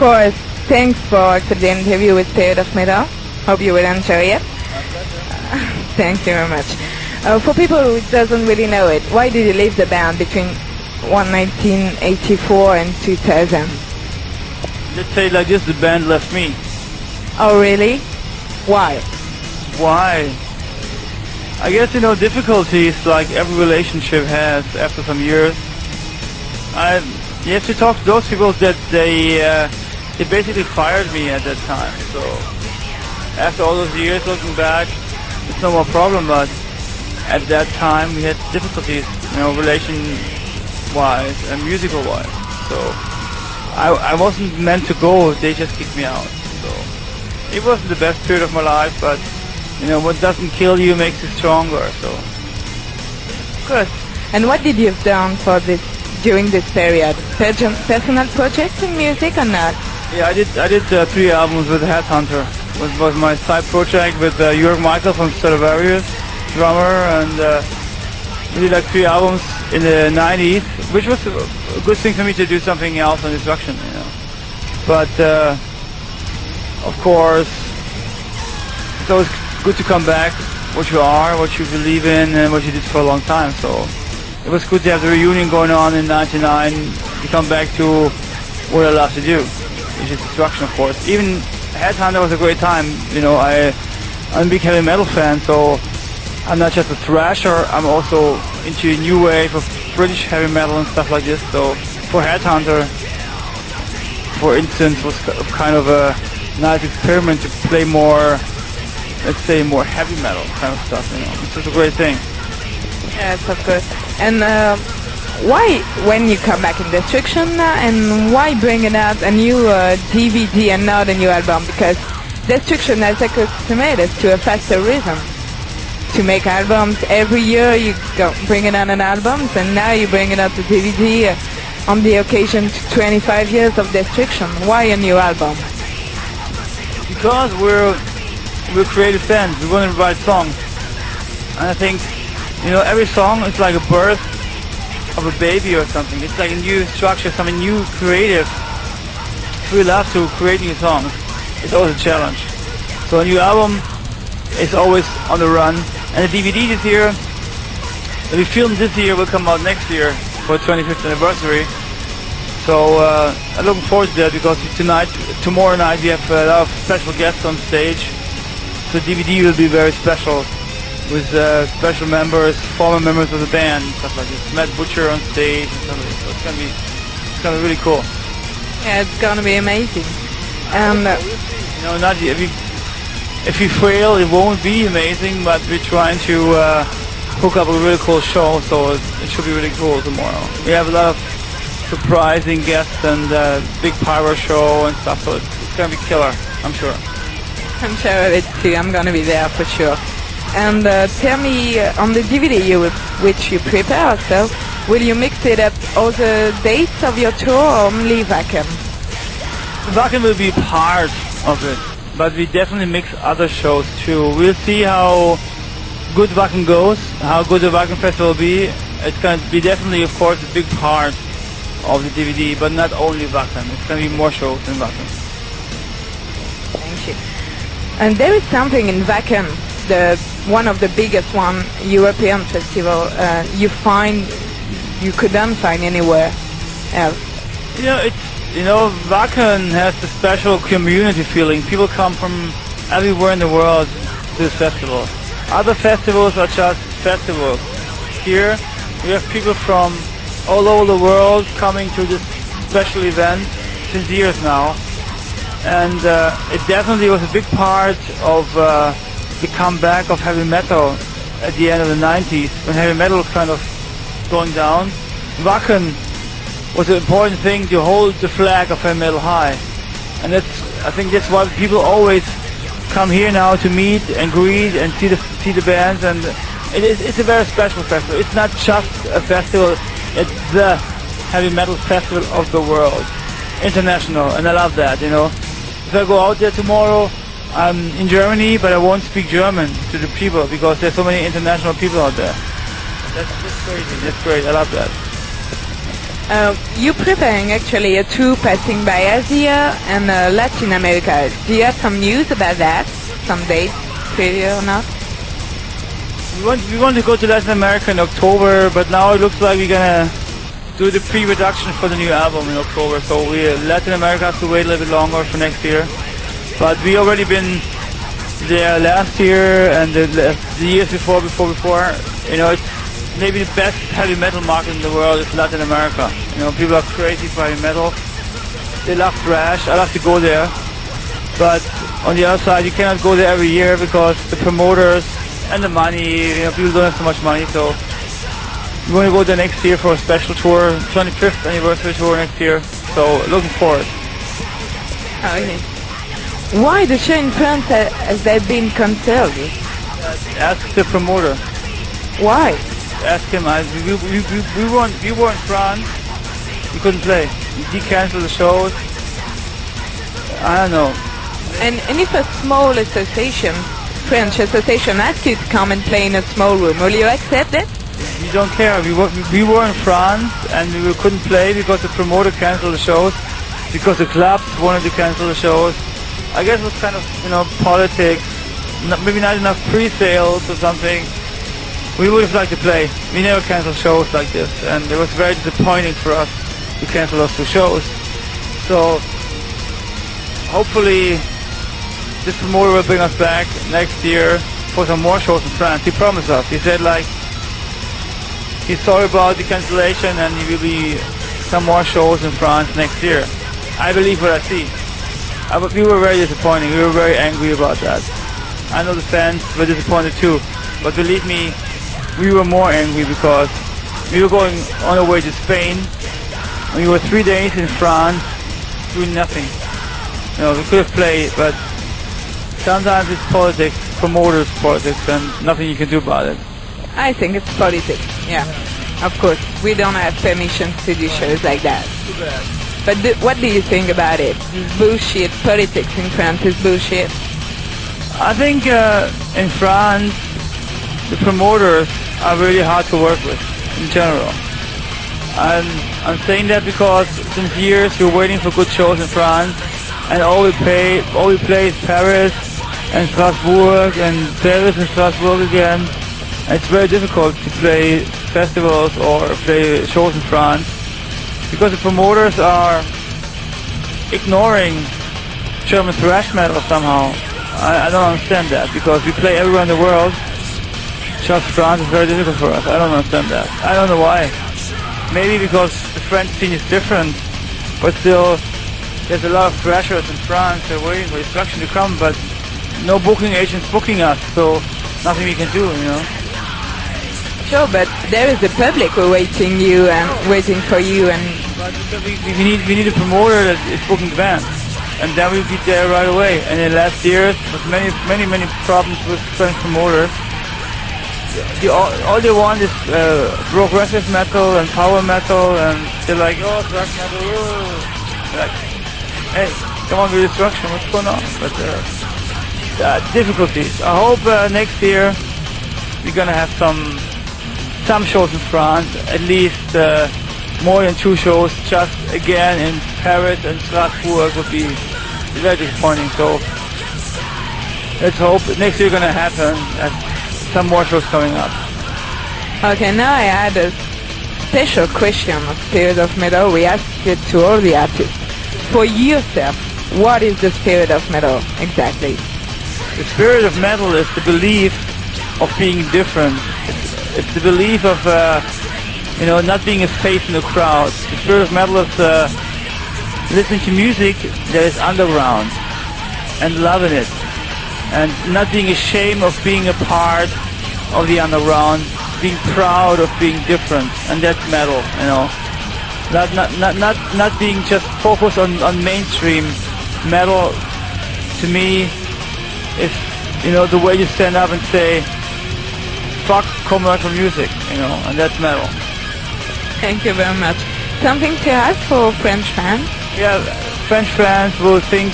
course, thanks for the interview with Spirit of Metal. Hope you will enjoy it. Thank you very much. For people who doesn't really know it, why did you leave the band between 1984 and 2000? Let's say it like this, the band left me. Oh, really? Why? Why? I guess, difficulties like every relationship has after some years. You have to talk to those people that they basically fired me at that time. So after all those years, looking back, it's no more problem, but at that time we had difficulties, relation-wise and musical-wise. So I wasn't meant to go, they just kicked me out. So it wasn't the best period of my life, but what doesn't kill you makes you stronger. So Good. And what did you have done for this during this period? Personal projects in music or not? yeah, I did 3 albums with Headhunter. It was my side project with Jörg Michael from Stradivarius, drummer, and we did like 3 albums in the 90s, which was a good thing for me to do something else on Destruction, But of course, it's always good to come back, what you are, what you believe in, and what you did for a long time. So it was good to have the reunion going on in '99. To come back to what I love to do, which is Destruction, of course. Even Headhunter was a great time. I'm a big heavy metal fan, so I'm not just a thrasher. I'm also into a new wave of British heavy metal and stuff like this. So for Headhunter, for instance, was kind of a nice experiment to play more, let's say, more heavy metal kind of stuff. It's just a great thing. Yes, of course. And why, when you come back in Destruction, and why bringing out a new DVD and not a new album? Because Destruction has accustomed to a faster rhythm. To make albums every year, you go bringing out an album, and now you bringing out the DVD on the occasion to 25 years of Destruction. Why a new album? Because we're creative fans. We want to write songs, and I think every song is like a birth of a baby or something. It's like a new structure, something new, creative. We love to create new songs. It's always a challenge. So a new album is always on the run. And the DVD this year, that we filmed this year, will come out next year for 25th anniversary. So I'm looking forward to that, because tomorrow night, we have a lot of special guests on stage. So DVD will be very special, with special members, former members of the band, stuff like this. Matt Butcher on stage, and stuff like this. So it's gonna be really cool. Yeah, it's gonna be amazing. And if we fail, it won't be amazing, but we're trying to hook up a really cool show, so it should be really cool tomorrow. We have a lot of surprising guests and big pyro show and stuff, so it's gonna be killer, I'm sure. I'm sure of it too. I'm gonna be there for sure. And tell me, on the DVD which you prepare, so will you mix it up all the dates of your tour, or only Wacken? Wacken will be part of it, but we definitely mix other shows too. We'll see how good Wacken goes, how good the Wacken Festival will be. It's going to be definitely, of course, a big part of the DVD, but not only Wacken. It's going to be more shows than Wacken. Thank you. And there is something in Wacken, one of the biggest European festival, you couldn't find anywhere else. Wacken has a special community feeling. People come from everywhere in the world to this festival. Other festivals are just festivals. Here we have people from all over the world coming to this special event since years now. And it definitely was a big part of the comeback of heavy metal at the end of the 90s, when heavy metal was kind of going down. Wacken was an important thing to hold the flag of heavy metal high. And I think that's why people always come here now to meet and greet and see the bands, and it's a very special festival. It's not just a festival, it's the heavy metal festival of the world. International, and I love that, If I go out there tomorrow, I'm in Germany, but I won't speak German to the people, because there's so many international people out there. That's crazy, that's great, I love that. You're preparing actually a tour passing by Asia and Latin America. Do you have some news about that? Some dates, clear or not? We want to go to Latin America in October, but now it looks like we're gonna do the pre-production for the new album in October. So Latin America has to wait a little bit longer for next year. But we already been there last year and the years before. You know, it's maybe the best heavy metal market in the world is Latin America. You know, people are crazy for heavy metal. They love thrash. I love to go there. But on the other side, you cannot go there every year because the promoters and the money, you know, people don't have so much money. So we're going to go there next year for a special tour, 25th anniversary tour next year. So looking forward. Okay. Why the show in France has that been cancelled? Ask the promoter. Why? Ask him. We were in France. We couldn't play. He canceled the shows. I don't know. And if a small association, French association, asks you to come and play in a small room, will you accept it? We don't care. We were in France and we couldn't play because the promoter canceled the shows, because the clubs wanted to cancel the shows. I guess it was kind of, you know, politics. Maybe not enough pre-sales or something. We would have liked to play. We never cancel shows like this, and it was very disappointing for us to cancel those two shows. So hopefully this promoter will bring us back next year for some more shows in France. He promised us. He said like he's sorry about the cancellation and there will be some more shows in France next year. I believe what I see. We were very disappointed. We were very angry about that. I know the fans were disappointed too, but believe me, we were more angry because we were going on our way to Spain and we were 3 days in France doing nothing. You know, we could have played, but sometimes it's politics, promoters politics, and nothing you can do about it. I think it's politics, yeah. Of course, we don't have permission to do shows like that. Too bad. But what do you think about it? This bullshit politics in France is bullshit. I think in France the promoters are really hard to work with in general. I'm saying that because since years we're waiting for good shows in France, and all we play is Paris and Strasbourg and Paris and Strasbourg again. And it's very difficult to play festivals or play shows in France because the promoters are ignoring German thrash metal somehow. I don't understand that because we play everywhere in the world. Just France is very difficult for us. I don't understand that. I don't know why. Maybe because the French scene is different, but still there's a lot of thrashers in France. They're waiting for instruction to come, but no booking agents booking us, so nothing we can do, you know. Sure, but there is the public who are waiting for you, and but we need a promoter that is booking the band, and then we'll be there right away. And in the last years, with many problems with French promoters. All they want is progressive metal and power metal, and they're like, oh, thrash metal, oh. Like, hey, come on with destruction, what's going on? But difficulties. I hope next year we're gonna have some shows in France, at least more than 2 shows. Just again in Paris and Strasbourg would be very disappointing. So let's hope next year gonna happen. Some more shows coming up. Okay, now I had a special question of Spirit of Metal. We asked it to all the artists. For yourself, what is the Spirit of Metal exactly? The Spirit of Metal is the belief of being different. It's the belief of not being a face in the crowd. The Spirit of Metal is listening to music that is underground and loving it, and not being ashamed of being a part of the underground, being proud of being different, and that's metal, you know. Not being just focused on mainstream. Metal, to me, is, you know, the way you stand up and say, fuck commercial music, you know, and that's metal. Thank you very much. Something to add for French fans? Yeah, French fans will think